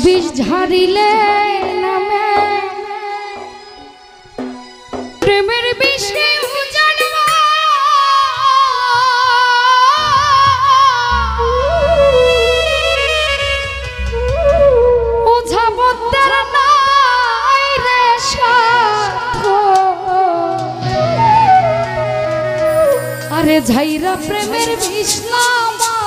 বিষ ঝাড়িলে নামে প্রেমের বিষে উজাড়বা ওঝাবতার নাই রে সাথ আরে ঝাইরা প্রেমের বিষ নামা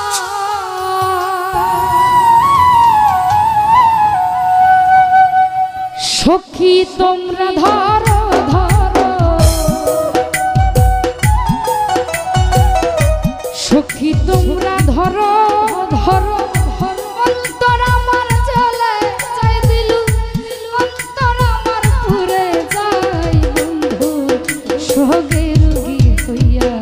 সখী তোমরা ধরো ধরো সখী তোমরা ধরো ধরো অন্তর আমার জ্বলে যাই দিলু অন্তর আমার পুরে যাই বন্ধু সোগে রুগী হইয়া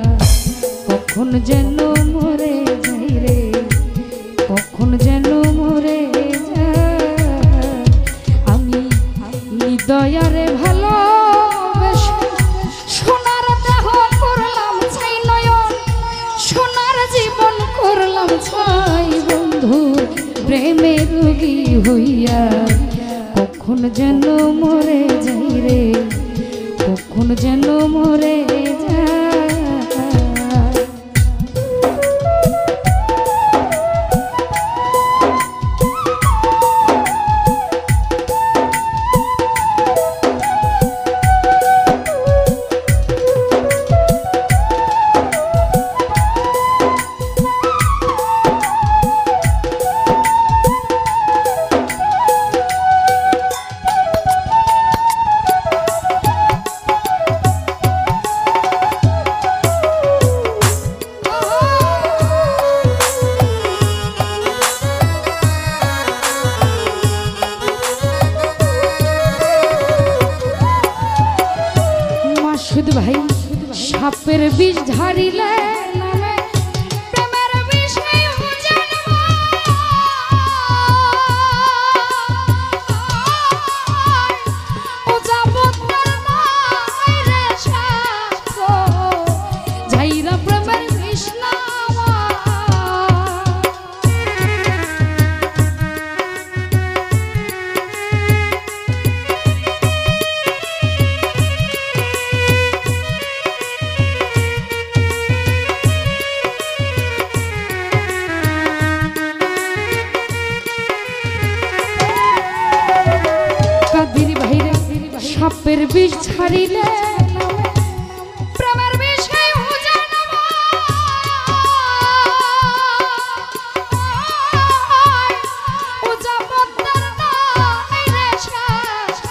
কখন যেন মরে যাই রে কখন যেন মরে দয়ারে ভালোবেসে সোনার দেহ করলাম ছাই নয়ন সোনার জীবন করলাম ছাই বন্ধু প্রেমে রোগী হইয়া কখন যেন মরে যাই রে কখন যেন মরে যায় ভাই সাপের বিষ ঝাড়িলে নামে প্রেমের বিষে উজাড়বা ওঝাবতার নাই রে সাথ ঝাইরা প্রেমের বিষ নামা সাপের বিষ ছাড়িলে প্রেমের বিষে উজাড়বা ওঝাবতার নাই রে সাথ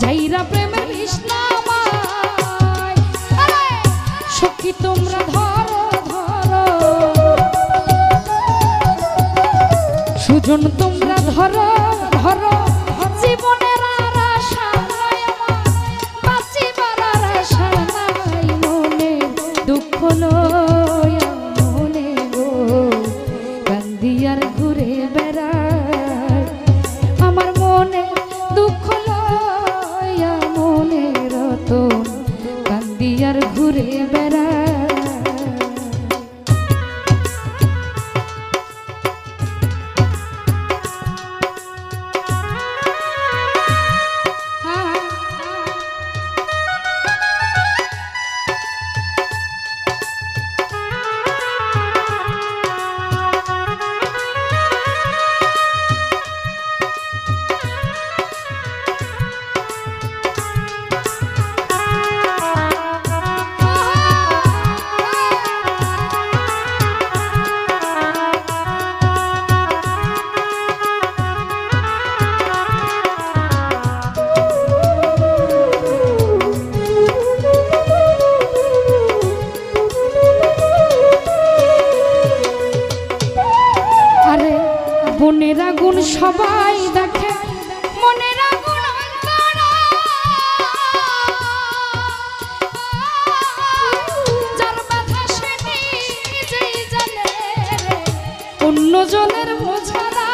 ঝাইরা প্রেমের বিষ নামা সখী তোমরা ধরো ধরো সুজন তোমরা ধরো ধরো জীবনের দুঃখ লয়া মনে গো কান্দিয়ার ঘুরে বেড়ায় আমার মনে দুঃখ লয়া মনে রতন কান্দিয়ার ঘুরে বেড়ায় মনের আগুন সবাই দেখে মনের আগুন যার ব্যথা সে নিজেই জানে অন্য জনের বোঝারা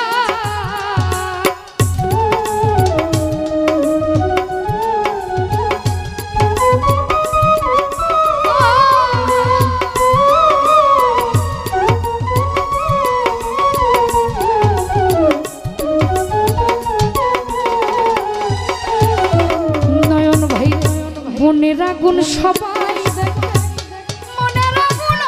মনের আগুন সবাই দেখে মনের আগুন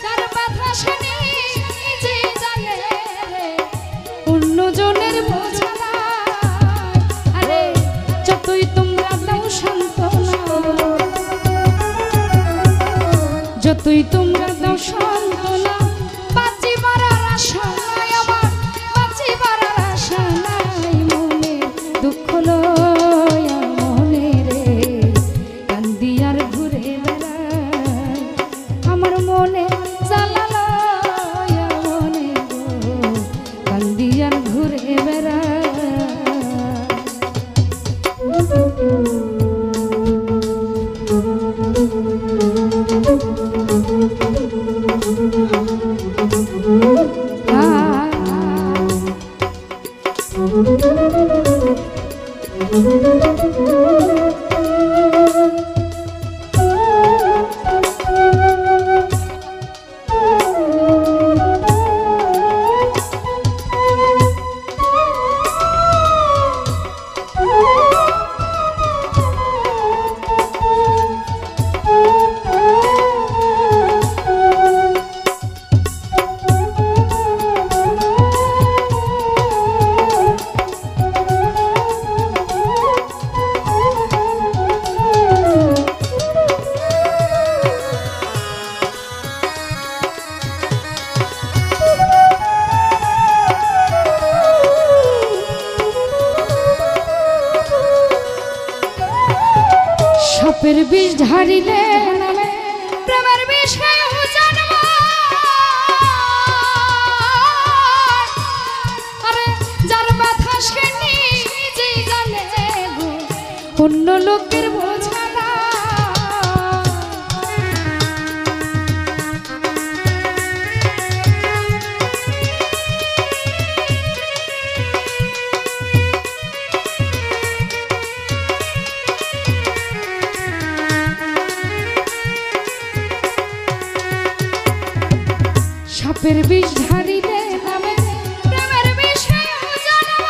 যার ব্যথা সে নিজে জানে রে অন্যজনের বোঝা নাই। আরে যতই তোমরা দাও সান্ত্বনা, যতই তোমরা দাও সান্ত্বনা, বাঁচিবার আশা নাই আমার, বাঁচিবার আশা নাই। মনে দুঃখ লয়া মনে রে কান্দি আর ঘুরে বেড়াই, আমার মনে জ্বালা লয়া মনে গো কান্দি আর ঘুরে বেড়াই। সাপের বিষ ঢারিলে নামে প্রেমের বিষে জন্ম, আরে যার ব্যথা সে নিজেই জানে গো অন্য লোকের বোঝা না। সাপের বিষ ঢারিলে নামে প্রেমের বিষে জন্ম,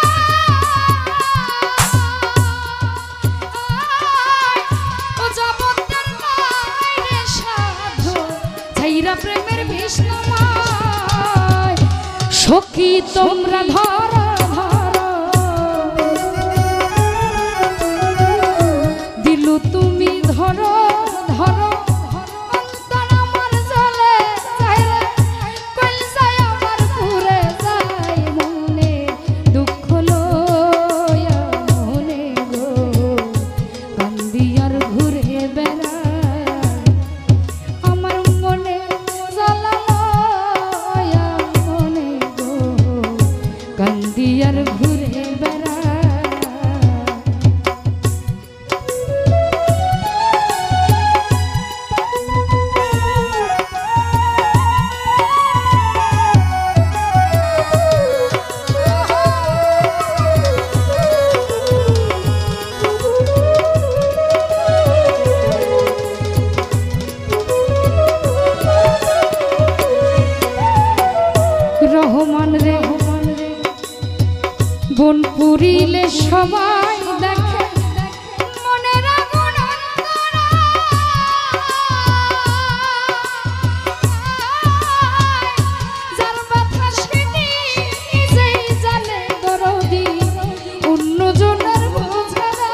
ও জগতের মায়ের সাধু ছাইরা প্রেমের বিষ নামায়। সখী তোমরা ধরো ধরো দিলু তুমি ধরো ধরো, রহমান রে বন পুরিলে সবাই দেখে মনের আগুন যার ব্যথা সে নিজেই জানে দরদি অন্যজনের বোঝা না।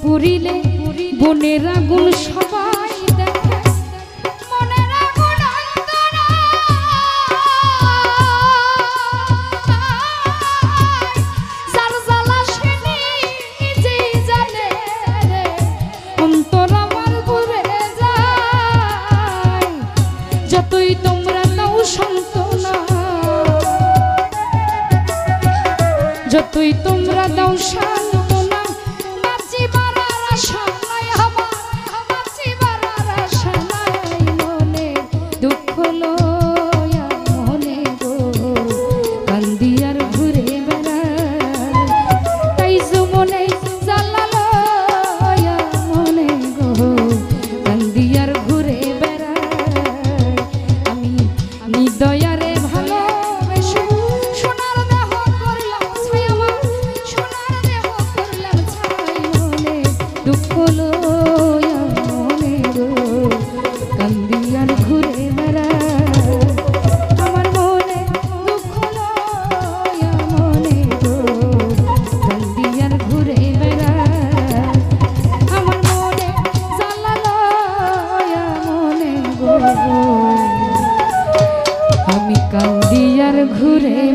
পুরিলে বনের আগুন সবাই দেখে মনের আগুন অন্তরা, যার জ্বালা সে নিজেই জানে রে অন্তর আমার পুরে যায়। যতই তোমরা দাও সান্ত্বনা, যতই তোমরা দাও সান্ত্বনা,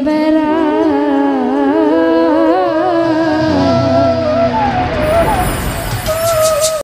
বেড়া